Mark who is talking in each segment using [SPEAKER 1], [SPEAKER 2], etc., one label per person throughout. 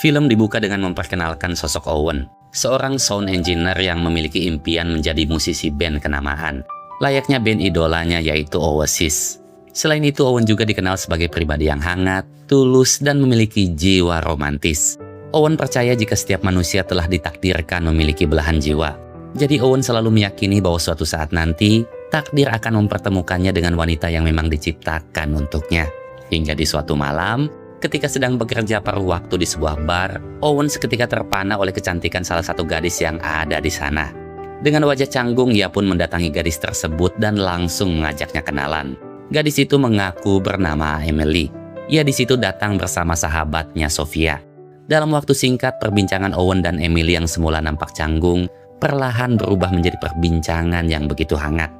[SPEAKER 1] Film dibuka dengan memperkenalkan sosok Owen, seorang sound engineer yang memiliki impian menjadi musisi band kenamaan, layaknya band idolanya yaitu Oasis. Selain itu, Owen juga dikenal sebagai pribadi yang hangat, tulus, dan memiliki jiwa romantis. Owen percaya jika setiap manusia telah ditakdirkan memiliki belahan jiwa. Jadi Owen selalu meyakini bahwa suatu saat nanti, takdir akan mempertemukannya dengan wanita yang memang diciptakan untuknya. Hingga di suatu malam, ketika sedang bekerja paruh waktu di sebuah bar, Owen seketika terpana oleh kecantikan salah satu gadis yang ada di sana. Dengan wajah canggung, ia pun mendatangi gadis tersebut dan langsung mengajaknya kenalan. Gadis itu mengaku bernama Emily. Ia di situ datang bersama sahabatnya Sofia. Dalam waktu singkat, perbincangan Owen dan Emily yang semula nampak canggung, perlahan berubah menjadi perbincangan yang begitu hangat.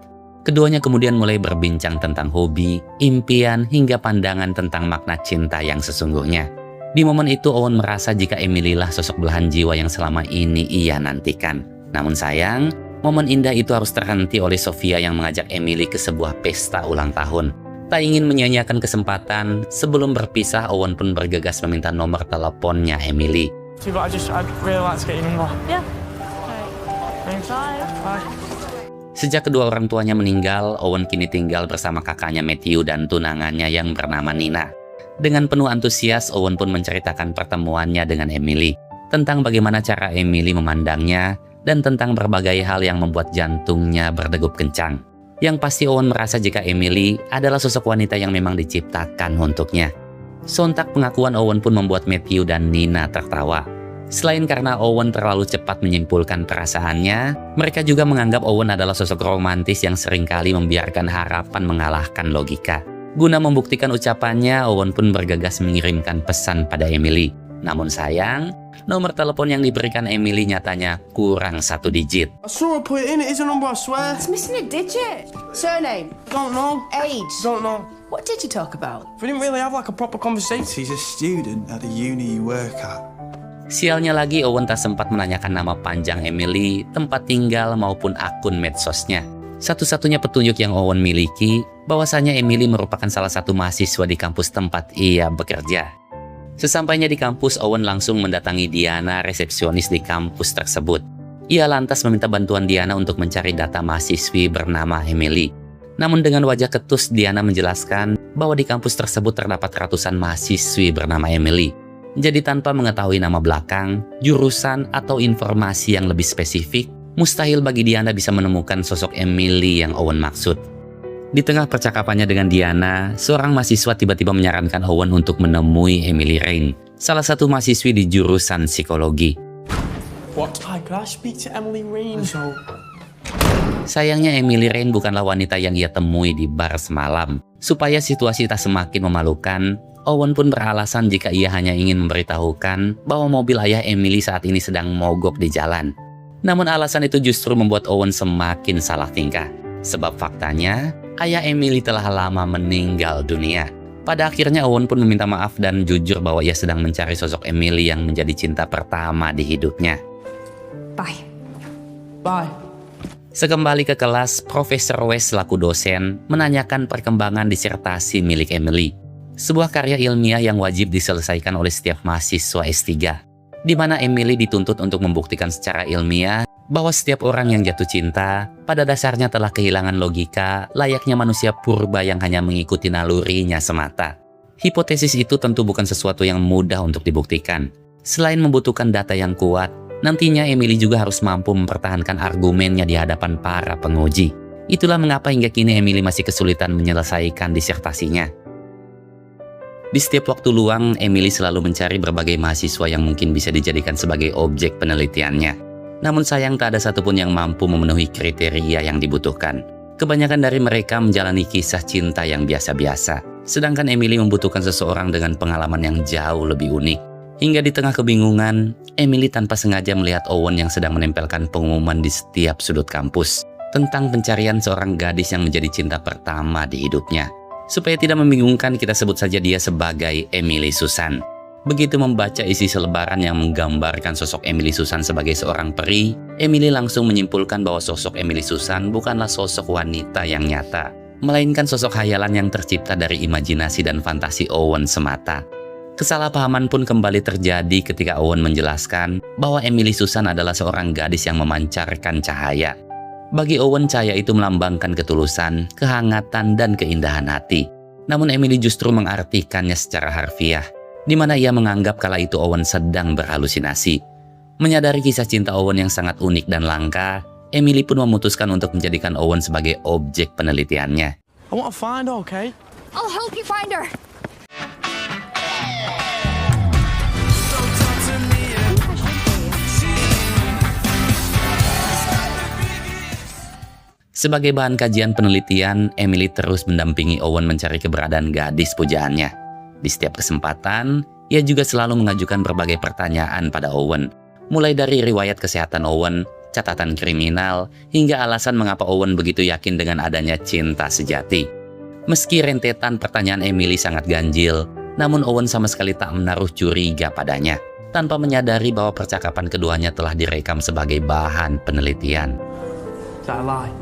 [SPEAKER 1] Keduanya kemudian mulai berbincang tentang hobi, impian, hingga pandangan tentang makna cinta yang sesungguhnya. Di momen itu Owen merasa jika Emily lah sosok belahan jiwa yang selama ini ia nantikan. Namun sayang, momen indah itu harus terhenti oleh Sofia yang mengajak Emily ke sebuah pesta ulang tahun. Tak ingin menyia-nyiakan kesempatan, sebelum berpisah Owen pun bergegas meminta nomor teleponnya Emily. Sejak kedua orang tuanya meninggal, Owen kini tinggal bersama kakaknya Matthew dan tunangannya yang bernama Nina. Dengan penuh antusias, Owen pun menceritakan pertemuannya dengan Emily, tentang bagaimana cara Emily memandangnya, dan tentang berbagai hal yang membuat jantungnya berdegup kencang. Yang pasti Owen merasa jika Emily adalah sosok wanita yang memang diciptakan untuknya. Sontak pengakuan Owen pun membuat Matthew dan Nina tertawa. Selain karena Owen terlalu cepat menyimpulkan perasaannya, mereka juga menganggap Owen adalah sosok romantis yang seringkali membiarkan harapan mengalahkan logika. Guna membuktikan ucapannya, Owen pun bergegas mengirimkan pesan pada Emily. Namun sayang, nomor telepon yang diberikan Emily nyatanya kurang 1 digit.
[SPEAKER 2] I saw her put it in, it is a number, I swear.
[SPEAKER 3] It's missing a digit. Surname?
[SPEAKER 2] Don't know.
[SPEAKER 3] Age?
[SPEAKER 2] Don't know.
[SPEAKER 3] What did you talk about?
[SPEAKER 2] We didn't really have like a proper conversation. He's a student at the uni you work at.
[SPEAKER 1] Sialnya lagi, Owen tak sempat menanyakan nama panjang Emily, tempat tinggal maupun akun medsosnya. Satu-satunya petunjuk yang Owen miliki, bahwasanya Emily merupakan salah satu mahasiswa di kampus tempat ia bekerja. Sesampainya di kampus, Owen langsung mendatangi Diana, resepsionis di kampus tersebut. Ia lantas meminta bantuan Diana untuk mencari data mahasiswi bernama Emily. Namun dengan wajah ketus, Diana menjelaskan bahwa di kampus tersebut terdapat ratusan mahasiswi bernama Emily. Jadi tanpa mengetahui nama belakang, jurusan, atau informasi yang lebih spesifik, mustahil bagi Diana bisa menemukan sosok Emily yang Owen maksud. Di tengah percakapannya dengan Diana, seorang mahasiswa tiba-tiba menyarankan Owen untuk menemui Emily Rain, salah satu mahasiswi di jurusan psikologi.
[SPEAKER 2] What? Hi, could I speak to Emily Rain?
[SPEAKER 1] Sayangnya Emily Rain bukanlah wanita yang ia temui di bar semalam. Supaya situasi tak semakin memalukan, Owen pun beralasan jika ia hanya ingin memberitahukan bahwa mobil ayah Emily saat ini sedang mogok di jalan. Namun alasan itu justru membuat Owen semakin salah tingkah. Sebab faktanya, ayah Emily telah lama meninggal dunia. Pada akhirnya Owen pun meminta maaf dan jujur bahwa ia sedang mencari sosok Emily yang menjadi cinta pertama di hidupnya.
[SPEAKER 3] Bye.
[SPEAKER 2] Bye.
[SPEAKER 1] Sekembali ke kelas, Profesor West selaku dosen menanyakan perkembangan disertasi milik Emily. Sebuah karya ilmiah yang wajib diselesaikan oleh setiap mahasiswa S3, di mana Emily dituntut untuk membuktikan secara ilmiah bahwa setiap orang yang jatuh cinta pada dasarnya telah kehilangan logika layaknya manusia purba yang hanya mengikuti nalurinya semata. Hipotesis itu tentu bukan sesuatu yang mudah untuk dibuktikan. Selain membutuhkan data yang kuat, nantinya Emily juga harus mampu mempertahankan argumennya di hadapan para penguji. Itulah mengapa hingga kini Emily masih kesulitan menyelesaikan disertasinya. Di setiap waktu luang, Emily selalu mencari berbagai mahasiswa yang mungkin bisa dijadikan sebagai objek penelitiannya. Namun sayang tak ada satupun yang mampu memenuhi kriteria yang dibutuhkan. Kebanyakan dari mereka menjalani kisah cinta yang biasa-biasa. Sedangkan Emily membutuhkan seseorang dengan pengalaman yang jauh lebih unik. Hingga di tengah kebingungan, Emily tanpa sengaja melihat Owen yang sedang menempelkan pengumuman di setiap sudut kampus tentang pencarian seorang gadis yang menjadi cinta pertama di hidupnya. Supaya tidak membingungkan, kita sebut saja dia sebagai Emily Susan. Begitu membaca isi selebaran yang menggambarkan sosok Emily Susan sebagai seorang peri, Emily langsung menyimpulkan bahwa sosok Emily Susan bukanlah sosok wanita yang nyata, melainkan sosok khayalan yang tercipta dari imajinasi dan fantasi Owen semata. Kesalahpahaman pun kembali terjadi ketika Owen menjelaskan bahwa Emily Susan adalah seorang gadis yang memancarkan cahaya. Bagi Owen, cahaya itu melambangkan ketulusan, kehangatan, dan keindahan hati. Namun Emily justru mengartikannya secara harfiah, di mana ia menganggap kala itu Owen sedang berhalusinasi. Menyadari kisah cinta Owen yang sangat unik dan langka, Emily pun memutuskan untuk menjadikan Owen sebagai objek penelitiannya.
[SPEAKER 2] I want to find her, okay?
[SPEAKER 3] I'll help you find her.
[SPEAKER 1] Sebagai bahan kajian penelitian, Emily terus mendampingi Owen mencari keberadaan gadis pujaannya. Di setiap kesempatan, ia juga selalu mengajukan berbagai pertanyaan pada Owen, mulai dari riwayat kesehatan Owen, catatan kriminal, hingga alasan mengapa Owen begitu yakin dengan adanya cinta sejati. Meski rentetan pertanyaan Emily sangat ganjil, namun Owen sama sekali tak menaruh curiga padanya, tanpa menyadari bahwa percakapan keduanya telah direkam sebagai bahan penelitian.
[SPEAKER 2] Is that a lie?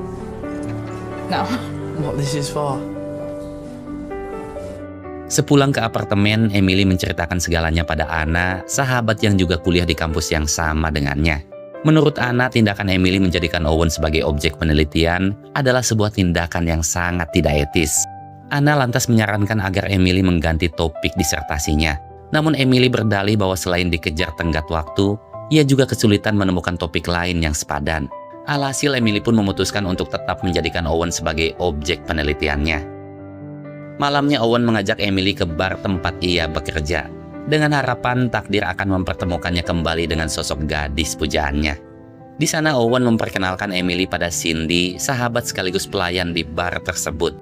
[SPEAKER 3] No.
[SPEAKER 2] What this is for?
[SPEAKER 1] Sepulang ke apartemen, Emily menceritakan segalanya pada Anna, sahabat yang juga kuliah di kampus yang sama dengannya. Menurut Anna, tindakan Emily menjadikan Owen sebagai objek penelitian adalah sebuah tindakan yang sangat tidak etis. Anna lantas menyarankan agar Emily mengganti topik disertasinya. Namun Emily berdalih bahwa selain dikejar tenggat waktu, ia juga kesulitan menemukan topik lain yang sepadan. Alhasil Emily pun memutuskan untuk tetap menjadikan Owen sebagai objek penelitiannya. Malamnya Owen mengajak Emily ke bar tempat ia bekerja, dengan harapan takdir akan mempertemukannya kembali dengan sosok gadis pujaannya. Di sana Owen memperkenalkan Emily pada Cindy, sahabat sekaligus pelayan di bar tersebut.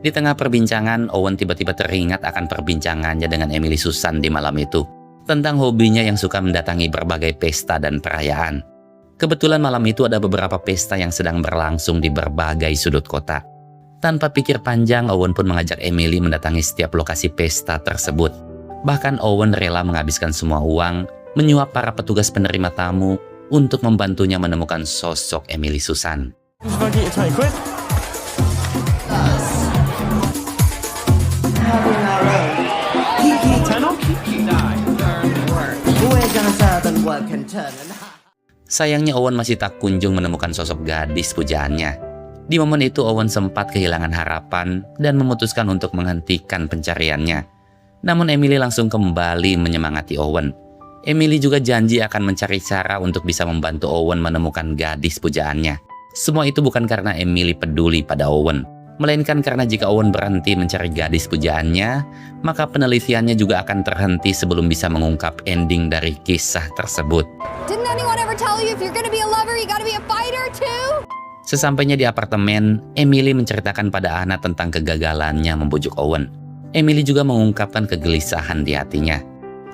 [SPEAKER 1] Di tengah perbincangan, Owen tiba-tiba teringat akan perbincangannya dengan Emily Susan di malam itu, tentang hobinya yang suka mendatangi berbagai pesta dan perayaan. Kebetulan malam itu ada beberapa pesta yang sedang berlangsung di berbagai sudut kota. Tanpa pikir panjang, Owen pun mengajak Emily mendatangi setiap lokasi pesta tersebut. Bahkan Owen rela menghabiskan semua uang, menyuap para petugas penerima tamu untuk membantunya menemukan sosok Emily Susan.
[SPEAKER 2] If I get you 20 quid.
[SPEAKER 4] Having our own Kiki.
[SPEAKER 2] Tenner?
[SPEAKER 4] We're gonna serve and work and turn and
[SPEAKER 1] Sayangnya Owen masih tak kunjung menemukan sosok gadis pujaannya. Di momen itu Owen sempat kehilangan harapan dan memutuskan untuk menghentikan pencariannya. Namun Emily langsung kembali menyemangati Owen. Emily juga janji akan mencari cara untuk bisa membantu Owen menemukan gadis pujaannya. Semua itu bukan karena Emily peduli pada Owen, melainkan karena jika Owen berhenti mencari gadis pujaannya, maka penelitiannya juga akan terhenti sebelum bisa mengungkap ending dari kisah tersebut.
[SPEAKER 3] Didn't anyone ever tell you if you're gonna be a lover, you gotta be a fighter too?
[SPEAKER 1] Sesampainya di apartemen, Emily menceritakan pada Anna tentang kegagalannya membujuk Owen. Emily juga mengungkapkan kegelisahan di hatinya.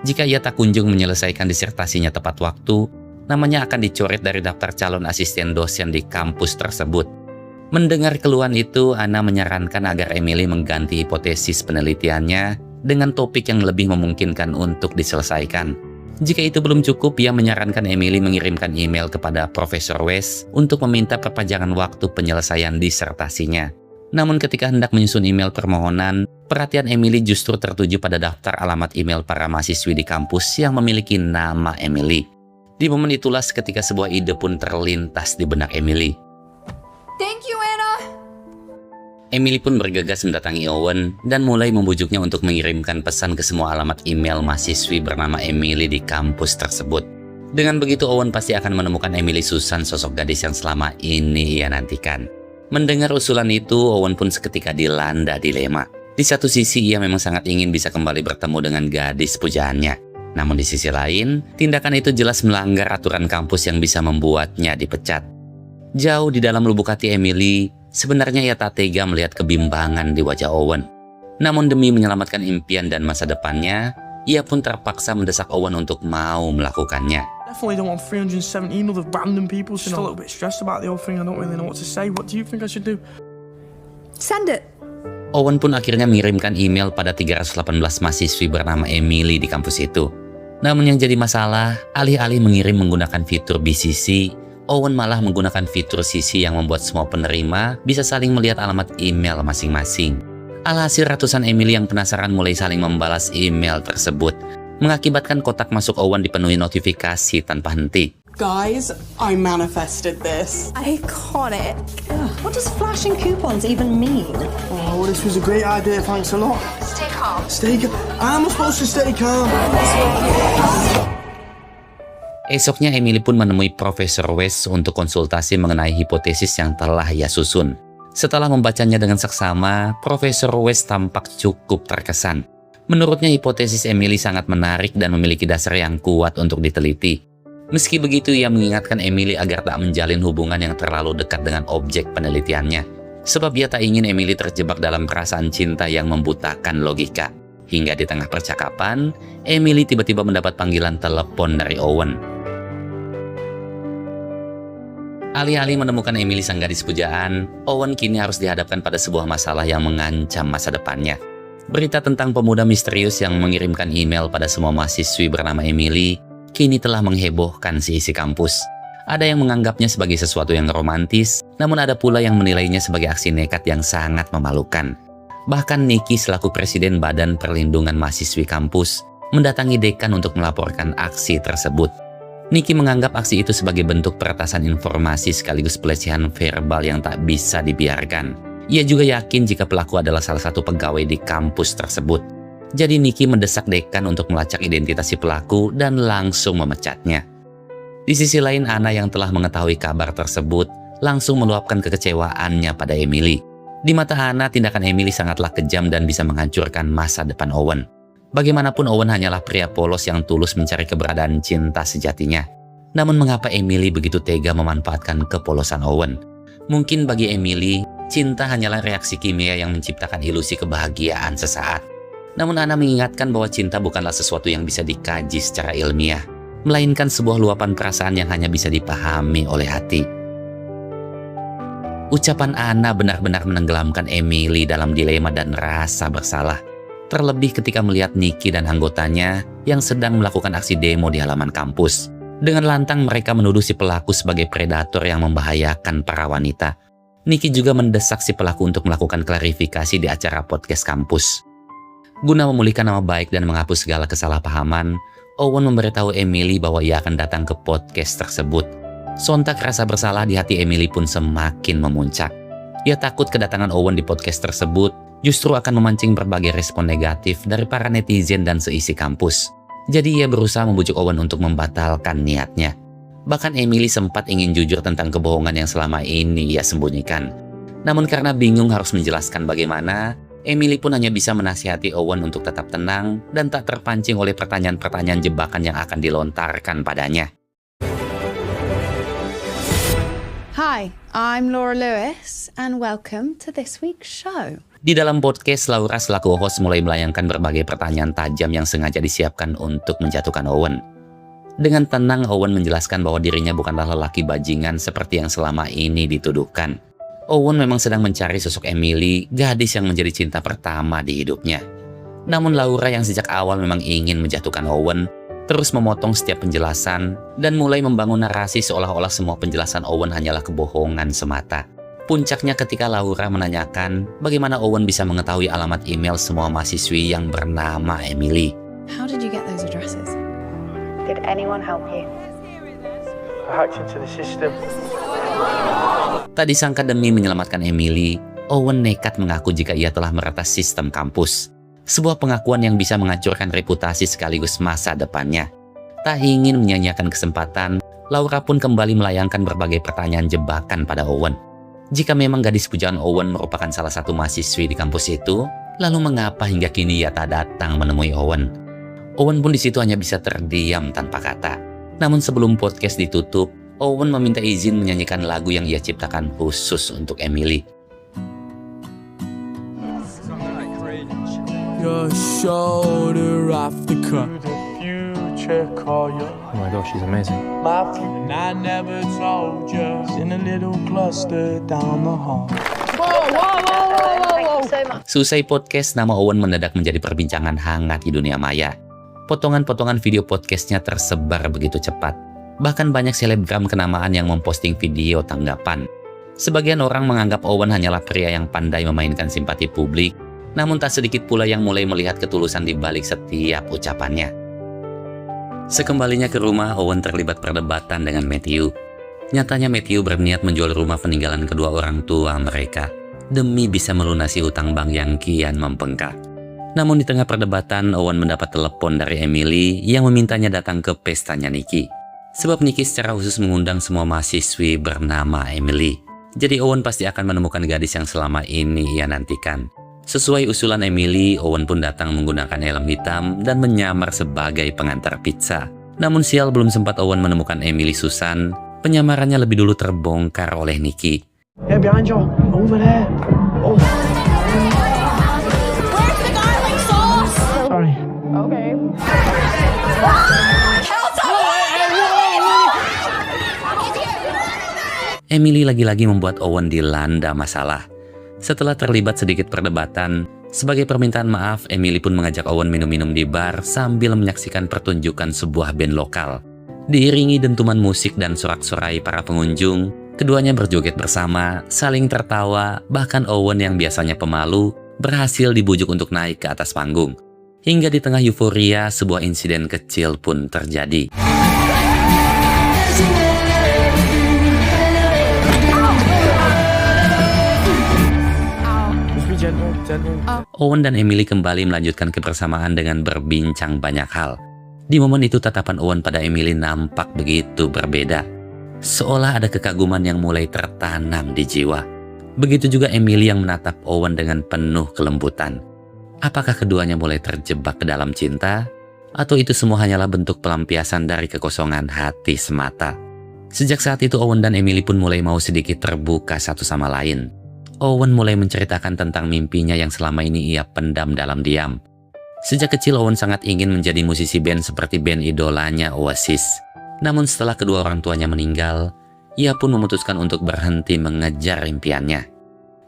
[SPEAKER 1] Jika ia tak kunjung menyelesaikan disertasinya tepat waktu, namanya akan dicoret dari daftar calon asisten dosen di kampus tersebut. Mendengar keluhan itu, Anna menyarankan agar Emily mengganti hipotesis penelitiannya dengan topik yang lebih memungkinkan untuk diselesaikan. Jika itu belum cukup, ia menyarankan Emily mengirimkan email kepada Profesor West untuk meminta perpanjangan waktu penyelesaian disertasinya. Namun ketika hendak menyusun email permohonan, perhatian Emily justru tertuju pada daftar alamat email para mahasiswi di kampus yang memiliki nama Emily. Di momen itulah seketika sebuah ide pun terlintas di benak Emily.
[SPEAKER 3] Thank you, Anna.
[SPEAKER 1] Emily pun bergegas mendatangi Owen dan mulai membujuknya untuk mengirimkan pesan ke semua alamat email mahasiswi bernama Emily di kampus tersebut. Dengan begitu Owen pasti akan menemukan Emily Susan, sosok gadis yang selama ini ia nantikan. Mendengar usulan itu, Owen pun seketika dilanda dilema. Di satu sisi ia memang sangat ingin bisa kembali bertemu dengan gadis pujaannya. Namun di sisi lain, tindakan itu jelas melanggar aturan kampus yang bisa membuatnya dipecat. Jauh di dalam lubuk hati Emily, sebenarnya ia tak tega melihat kebimbangan di wajah Owen. Namun demi menyelamatkan impian dan masa depannya, ia pun terpaksa mendesak Owen untuk mau melakukannya.
[SPEAKER 2] Definitely don't want 317 other random people. Still a little bit stressed about the whole thing. I don't really know what to say. What do you think I should do?
[SPEAKER 3] Send it.
[SPEAKER 1] Owen pun akhirnya mengirimkan email pada 318 mahasiswi bernama Emily di kampus itu. Namun yang jadi masalah, alih-alih mengirim menggunakan fitur BCC, Owen malah menggunakan fitur CC yang membuat semua penerima bisa saling melihat alamat email masing-masing. Alhasil ratusan Emily yang penasaran mulai saling membalas email tersebut, mengakibatkan kotak masuk Owen dipenuhi notifikasi tanpa henti.
[SPEAKER 5] Guys, I manifested this.
[SPEAKER 3] Iconic.
[SPEAKER 4] What does flashing coupons even mean?
[SPEAKER 2] Oh, this was a great idea, thanks a lot.
[SPEAKER 3] Stay calm.
[SPEAKER 2] Stay calm. How am I supposed to stay calm?
[SPEAKER 1] Esoknya Emily pun menemui Profesor West untuk konsultasi mengenai hipotesis yang telah ia susun. Setelah membacanya dengan seksama, Profesor West tampak cukup terkesan. Menurutnya hipotesis Emily sangat menarik dan memiliki dasar yang kuat untuk diteliti. Meski begitu, ia mengingatkan Emily agar tak menjalin hubungan yang terlalu dekat dengan objek penelitiannya. Sebab ia tak ingin Emily terjebak dalam perasaan cinta yang membutakan logika. Hingga di tengah percakapan, Emily tiba-tiba mendapat panggilan telepon dari Owen. Alih-alih menemukan Emily sang gadis pujaan, Owen kini harus dihadapkan pada sebuah masalah yang mengancam masa depannya. Berita tentang pemuda misterius yang mengirimkan email pada semua mahasiswi bernama Emily kini telah menghebohkan seisi kampus. Ada yang menganggapnya sebagai sesuatu yang romantis, namun ada pula yang menilainya sebagai aksi nekat yang sangat memalukan. Bahkan Nikki selaku Presiden Badan Perlindungan Mahasiswi Kampus mendatangi dekan untuk melaporkan aksi tersebut. Nikki menganggap aksi itu sebagai bentuk peretasan informasi sekaligus pelecehan verbal yang tak bisa dibiarkan. Ia juga yakin jika pelaku adalah salah satu pegawai di kampus tersebut. Jadi Nikki mendesak dekan untuk melacak identitas si pelaku dan langsung memecatnya. Di sisi lain, Anna yang telah mengetahui kabar tersebut langsung meluapkan kekecewaannya pada Emily. Di mata Anna, tindakan Emily sangatlah kejam dan bisa menghancurkan masa depan Owen. Bagaimanapun Owen hanyalah pria polos yang tulus mencari keberadaan cinta sejatinya. Namun mengapa Emily begitu tega memanfaatkan kepolosan Owen? Mungkin bagi Emily, cinta hanyalah reaksi kimia yang menciptakan ilusi kebahagiaan sesaat. Namun Anna mengingatkan bahwa cinta bukanlah sesuatu yang bisa dikaji secara ilmiah, melainkan sebuah luapan perasaan yang hanya bisa dipahami oleh hati. Ucapan Anna benar-benar menenggelamkan Emily dalam dilema dan rasa bersalah. Terlebih ketika melihat Nikki dan anggotanya yang sedang melakukan aksi demo di halaman kampus. Dengan lantang mereka menuduh si pelaku sebagai predator yang membahayakan para wanita. Nikki juga mendesak si pelaku untuk melakukan klarifikasi di acara podcast kampus. Guna memulihkan nama baik dan menghapus segala kesalahpahaman, Owen memberitahu Emily bahwa ia akan datang ke podcast tersebut. Sontak rasa bersalah di hati Emily pun semakin memuncak. Ia takut kedatangan Owen di podcast tersebut justru akan memancing berbagai respon negatif dari para netizen dan seisi kampus. Jadi ia berusaha membujuk Owen untuk membatalkan niatnya. Bahkan Emily sempat ingin jujur tentang kebohongan yang selama ini ia sembunyikan. Namun karena bingung harus menjelaskan bagaimana, Emily pun hanya bisa menasihati Owen untuk tetap tenang dan tak terpancing oleh pertanyaan-pertanyaan jebakan yang akan dilontarkan padanya.
[SPEAKER 6] Hi, I'm Laura Lewis and welcome to this week's show.
[SPEAKER 1] Di dalam podcast, Laura selaku host mulai melayangkan berbagai pertanyaan tajam yang sengaja disiapkan untuk menjatuhkan Owen. Dengan tenang, Owen menjelaskan bahwa dirinya bukanlah lelaki bajingan seperti yang selama ini dituduhkan. Owen memang sedang mencari sosok Emily, gadis yang menjadi cinta pertama di hidupnya. Namun Laura yang sejak awal memang ingin menjatuhkan Owen, terus memotong setiap penjelasan dan mulai membangun narasi seolah-olah semua penjelasan Owen hanyalah kebohongan semata. Puncaknya ketika Laura menanyakan bagaimana Owen bisa mengetahui alamat email semua mahasiswi yang bernama Emily.
[SPEAKER 6] How did you get those addresses?
[SPEAKER 3] Did anyone help you?
[SPEAKER 2] I hacked into the system.
[SPEAKER 1] Tak disangka demi menyelamatkan Emily, Owen nekat mengaku jika ia telah meretas sistem kampus. Sebuah pengakuan yang bisa menghancurkan reputasi sekaligus masa depannya. Tak ingin menyia-nyiakan kesempatan, Laura pun kembali melayangkan berbagai pertanyaan jebakan pada Owen. Jika memang gadis pujaan Owen merupakan salah satu mahasiswi di kampus itu, lalu mengapa hingga kini ia tak datang menemui Owen? Owen pun di situ hanya bisa terdiam tanpa kata. Namun sebelum podcast ditutup, Owen meminta izin menyanyikan lagu yang ia ciptakan khusus untuk Emily.
[SPEAKER 2] Your shoulder off the cut. Future call you.
[SPEAKER 7] Oh my gosh, she's amazing.
[SPEAKER 2] My and I never told you. In a little cluster down the hall.
[SPEAKER 3] Thank you so much.
[SPEAKER 1] Selesai podcast, nama Owen mendadak menjadi perbincangan hangat di dunia maya. Potongan-potongan video podcastnya tersebar begitu cepat. Bahkan banyak selebgram kenamaan yang memposting video tanggapan. Sebagian orang menganggap Owen hanyalah pria yang pandai memainkan simpati publik, Namun tak sedikit pula yang mulai melihat ketulusan di balik setiap ucapannya. Sekembalinya ke rumah, Owen terlibat perdebatan dengan Matthew. Nyatanya Matthew berniat menjual rumah peninggalan kedua orang tua mereka demi bisa melunasi utang bank yang kian membengkak. Namun di tengah perdebatan, Owen mendapat telepon dari Emily yang memintanya datang ke pestanya Nikki. Sebab Nikki secara khusus mengundang semua mahasiswi bernama Emily. Jadi Owen pasti akan menemukan gadis yang selama ini ia nantikan. Sesuai usulan Emily, Owen pun datang menggunakan helm hitam dan menyamar sebagai pengantar pizza. Namun sial, belum sempat Owen menemukan Emily Susan, penyamarannya lebih dulu terbongkar oleh Nikki.
[SPEAKER 2] Hey, behind you. Over there. Oh.
[SPEAKER 3] Where's the garlic sauce?
[SPEAKER 2] Sorry.
[SPEAKER 3] Okay.
[SPEAKER 1] Emily lagi-lagi membuat Owen dilanda masalah. Setelah terlibat sedikit perdebatan, sebagai permintaan maaf, Emily pun mengajak Owen minum-minum di bar sambil menyaksikan pertunjukan sebuah band lokal. Diiringi dentuman musik dan sorak-sorai para pengunjung, keduanya berjoget bersama, saling tertawa, bahkan Owen yang biasanya pemalu, berhasil dibujuk untuk naik ke atas panggung. Hingga di tengah euforia, sebuah insiden kecil pun terjadi. Owen dan Emily kembali melanjutkan kebersamaan dengan berbincang banyak hal. Di momen itu tatapan Owen pada Emily nampak begitu berbeda. Seolah ada kekaguman yang mulai tertanam di jiwa. Begitu juga Emily yang menatap Owen dengan penuh kelembutan. Apakah keduanya mulai terjebak ke dalam cinta? Atau itu semua hanyalah bentuk pelampiasan dari kekosongan hati semata? Sejak saat itu Owen dan Emily pun mulai mau sedikit terbuka satu sama lain. Owen mulai menceritakan tentang mimpinya yang selama ini ia pendam dalam diam. Sejak kecil Owen sangat ingin menjadi musisi band seperti band idolanya Oasis. Namun setelah kedua orang tuanya meninggal, ia pun memutuskan untuk berhenti mengejar impiannya.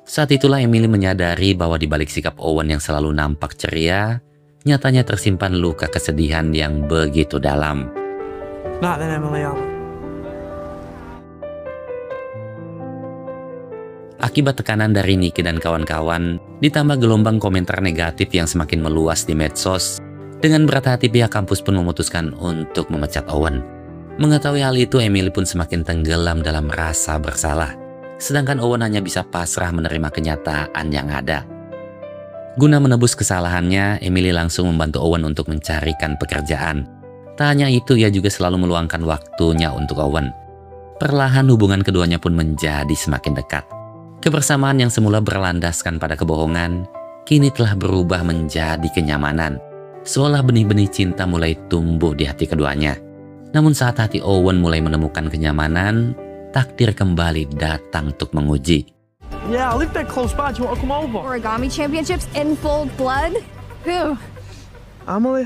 [SPEAKER 1] Saat itulah Emily menyadari bahwa di balik sikap Owen yang selalu nampak ceria, nyatanya tersimpan luka kesedihan yang begitu dalam.
[SPEAKER 2] Not then, Emily.
[SPEAKER 1] Akibat tekanan dari Nikki dan kawan-kawan, ditambah gelombang komentar negatif yang semakin meluas di medsos, dengan berat hati pihak kampus pun memutuskan untuk memecat Owen. Mengetahui hal itu, Emily pun semakin tenggelam dalam rasa bersalah. Sedangkan Owen hanya bisa pasrah menerima kenyataan yang ada. Guna menebus kesalahannya, Emily langsung membantu Owen untuk mencarikan pekerjaan. Tak hanya itu, ia juga selalu meluangkan waktunya untuk Owen. Perlahan hubungan keduanya pun menjadi semakin dekat. Kebersamaan yang semula berlandaskan pada kebohongan, kini telah berubah menjadi kenyamanan. Seolah benih-benih cinta mulai tumbuh di hati keduanya. Namun saat hati Owen mulai menemukan kenyamanan, takdir kembali datang untuk menguji.
[SPEAKER 2] Yeah, I live there close by. Do you want to come over?
[SPEAKER 3] Origami championships in full blood? Who?
[SPEAKER 2] Emily?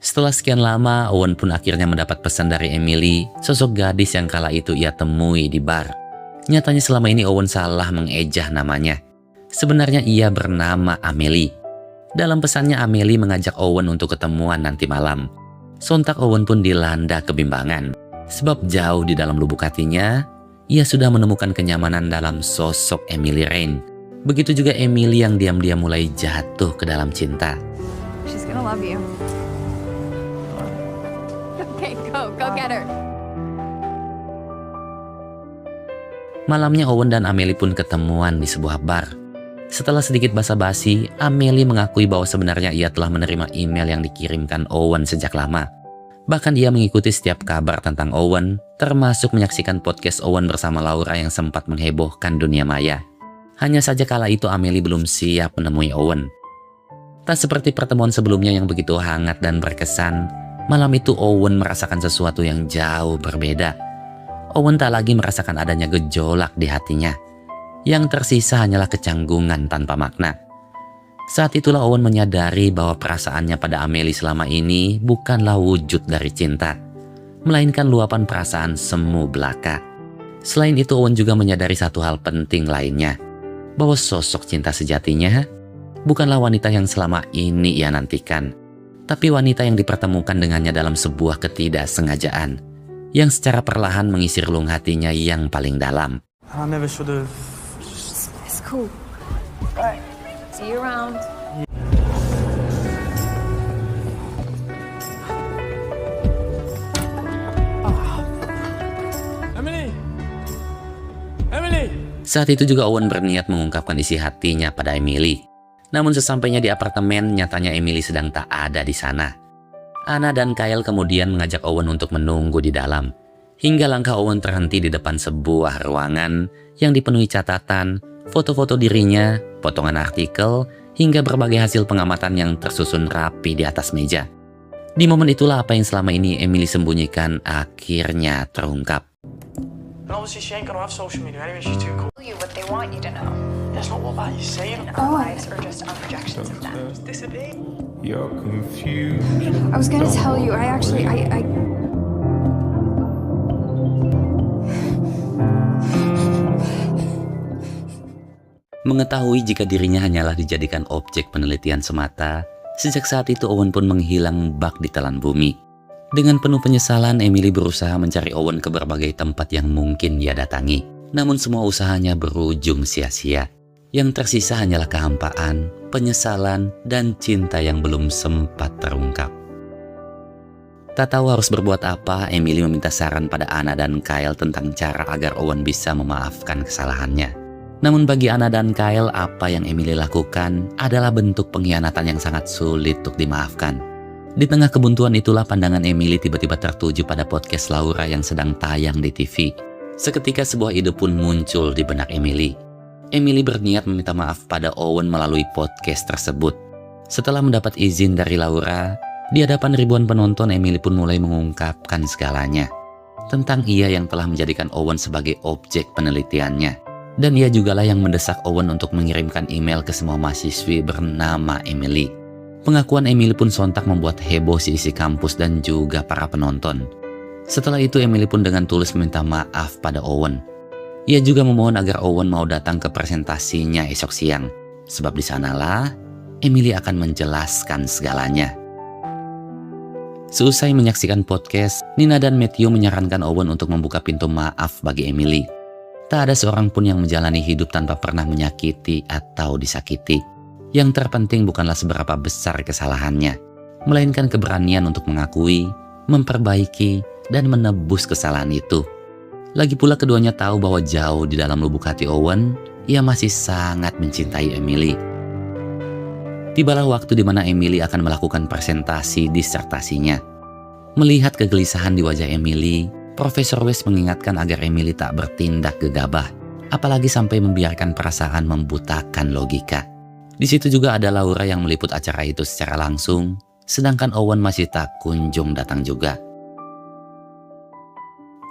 [SPEAKER 1] Setelah sekian lama, Owen pun akhirnya mendapat pesan dari Emily, sosok gadis yang kala itu ia temui di bar. Nyatanya selama ini Owen salah mengejah namanya. Sebenarnya ia bernama Amelie. Dalam pesannya Amelie mengajak Owen untuk ketemuan nanti malam. Sontak Owen pun dilanda kebimbangan. Sebab jauh di dalam lubuk hatinya, ia sudah menemukan kenyamanan dalam sosok Emily Rain. Begitu juga Emily yang diam-diam mulai jatuh ke dalam cinta.
[SPEAKER 3] She's gonna love you. Okay, go get her.
[SPEAKER 1] Malamnya Owen dan Amelie pun ketemuan di sebuah bar. Setelah sedikit basa-basi, Amelie mengakui bahwa sebenarnya ia telah menerima email yang dikirimkan Owen sejak lama. Bahkan ia mengikuti setiap kabar tentang Owen, termasuk menyaksikan podcast Owen bersama Laura yang sempat menghebohkan dunia maya. Hanya saja kala itu Amelie belum siap menemui Owen. Tak seperti pertemuan sebelumnya yang begitu hangat dan berkesan, malam itu Owen merasakan sesuatu yang jauh berbeda. Owen tak lagi merasakan adanya gejolak di hatinya. Yang tersisa hanyalah kecanggungan tanpa makna. Saat itulah Owen menyadari bahwa perasaannya pada Amelie selama ini bukanlah wujud dari cinta, melainkan luapan perasaan semu belaka. Selain itu Owen juga menyadari satu hal penting lainnya, bahwa sosok cinta sejatinya bukanlah wanita yang selama ini ia nantikan, tapi wanita yang dipertemukan dengannya dalam sebuah ketidaksengajaan, yang secara perlahan mengisi relung hatinya yang paling dalam.
[SPEAKER 2] I never should have.
[SPEAKER 3] It's cool. All right. See you around.
[SPEAKER 1] Saat itu juga Owen berniat mengungkapkan isi hatinya pada Emily. Namun sesampainya di apartemen, nyatanya Emily sedang tak ada di sana. Anna dan Kyle kemudian mengajak Owen untuk menunggu di dalam. Hingga langkah Owen terhenti di depan sebuah ruangan yang dipenuhi catatan, foto-foto dirinya, potongan artikel, hingga berbagai hasil pengamatan yang tersusun rapi di atas meja. Di momen itulah apa yang selama ini Emily sembunyikan akhirnya terungkap.
[SPEAKER 2] And obviously she ain't gonna have social media anyway, she's too cool.
[SPEAKER 3] You what they want you to know.
[SPEAKER 2] That's not what that is saying.
[SPEAKER 3] Our lives are just our projections of them.
[SPEAKER 2] Disappear.
[SPEAKER 7] You're confused.
[SPEAKER 3] I was gonna tell you, I
[SPEAKER 1] Mengetahui jika dirinya hanyalah dijadikan objek penelitian semata, sejak saat itu Owen pun menghilang bak di telan bumi. Dengan penuh penyesalan, Emily berusaha mencari Owen ke berbagai tempat yang mungkin ia datangi. Namun semua usahanya berujung sia-sia. Yang tersisa hanyalah kehampaan, penyesalan, dan cinta yang belum sempat terungkap. Tak tahu harus berbuat apa, Emily meminta saran pada Anna dan Kyle tentang cara agar Owen bisa memaafkan kesalahannya. Namun bagi Anna dan Kyle, apa yang Emily lakukan adalah bentuk pengkhianatan yang sangat sulit untuk dimaafkan. Di tengah kebuntuan itulah pandangan Emily tiba-tiba tertuju pada podcast Laura yang sedang tayang di TV. Seketika sebuah ide pun muncul di benak Emily. Emily berniat meminta maaf pada Owen melalui podcast tersebut. Setelah mendapat izin dari Laura, di hadapan ribuan penonton Emily pun mulai mengungkapkan segalanya. Tentang ia yang telah menjadikan Owen sebagai objek penelitiannya. Dan ia jugalah yang mendesak Owen untuk mengirimkan email ke semua mahasiswi bernama Emily. Pengakuan Emily pun sontak membuat heboh seisi kampus dan juga para penonton. Setelah itu Emily pun dengan tulus meminta maaf pada Owen. Ia juga memohon agar Owen mau datang ke presentasinya esok siang. Sebab di sanalah Emily akan menjelaskan segalanya. Seusai menyaksikan podcast, Nina dan Matthew menyarankan Owen untuk membuka pintu maaf bagi Emily. Tak ada seorang pun yang menjalani hidup tanpa pernah menyakiti atau disakiti. Yang terpenting bukanlah seberapa besar kesalahannya, melainkan keberanian untuk mengakui, memperbaiki, dan menebus kesalahan itu. Lagi pula keduanya tahu bahwa jauh di dalam lubuk hati Owen, ia masih sangat mencintai Emily. Tibalah waktu di mana Emily akan melakukan presentasi disertasinya. Melihat kegelisahan di wajah Emily, Profesor West mengingatkan agar Emily tak bertindak gegabah, apalagi sampai membiarkan perasaan membutakan logika. Di situ juga ada Laura yang meliput acara itu secara langsung, sedangkan Owen masih tak kunjung datang juga.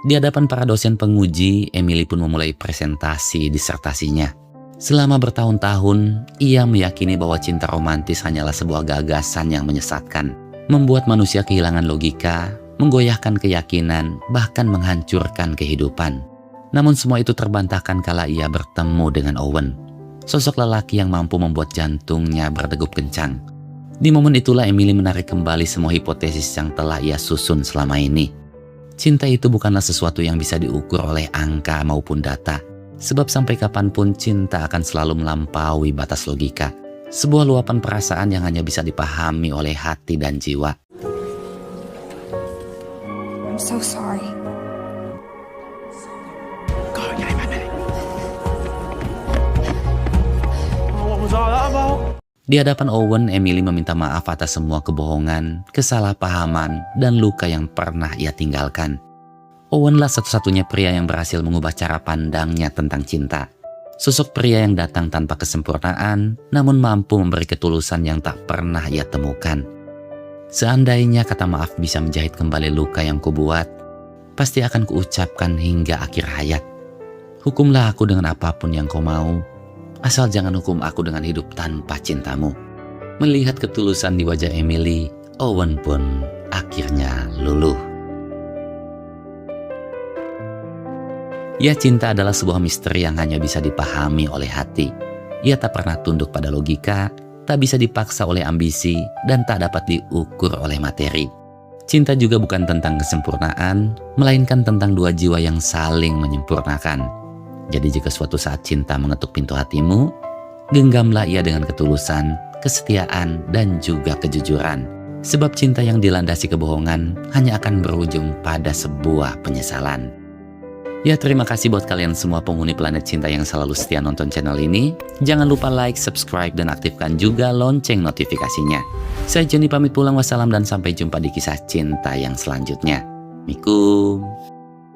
[SPEAKER 1] Di hadapan para dosen penguji, Emily pun memulai presentasi disertasinya. Selama bertahun-tahun, ia meyakini bahwa cinta romantis hanyalah sebuah gagasan yang menyesatkan, membuat manusia kehilangan logika, menggoyahkan keyakinan, bahkan menghancurkan kehidupan. Namun semua itu terbantahkan kala ia bertemu dengan Owen, sosok lelaki yang mampu membuat jantungnya berdegup kencang. Di momen itulah Emily menarik kembali semua hipotesis yang telah ia susun selama ini. Cinta itu bukanlah sesuatu yang bisa diukur oleh angka maupun data, sebab sampai kapanpun cinta akan selalu melampaui batas logika. Sebuah luapan perasaan yang hanya bisa dipahami oleh hati dan jiwa.
[SPEAKER 3] I'm so sorry.
[SPEAKER 2] What was all that about?
[SPEAKER 1] Di hadapan Owen, Emily meminta maaf atas semua kebohongan, kesalahpahaman, dan luka yang pernah ia tinggalkan. Owenlah satu-satunya pria yang berhasil mengubah cara pandangnya tentang cinta. Sosok pria yang datang tanpa kesempurnaan, namun mampu memberi ketulusan yang tak pernah ia temukan. Seandainya kata maaf bisa menjahit kembali luka yang kubuat, pasti akan kuucapkan hingga akhir hayat. Hukumlah aku dengan apapun yang kau mau, asal jangan hukum aku dengan hidup tanpa cintamu. Melihat ketulusan di wajah Emily, Owen pun akhirnya luluh. Ya, cinta adalah sebuah misteri yang hanya bisa dipahami oleh hati. Ia tak pernah tunduk pada logika, tak bisa dipaksa oleh ambisi, dan tak dapat diukur oleh materi. Cinta juga bukan tentang kesempurnaan, melainkan tentang dua jiwa yang saling menyempurnakan. Jadi jika suatu saat cinta mengetuk pintu hatimu, genggamlah ia dengan ketulusan, kesetiaan, dan juga kejujuran. Sebab cinta yang dilandasi kebohongan hanya akan berujung pada sebuah penyesalan. Ya, terima kasih buat kalian semua penghuni Planet Cinta yang selalu setia nonton channel ini. Jangan lupa like, subscribe, dan aktifkan juga lonceng notifikasinya. Saya Johnny pamit pulang, wassalam, dan sampai jumpa di kisah cinta yang selanjutnya. Mikum.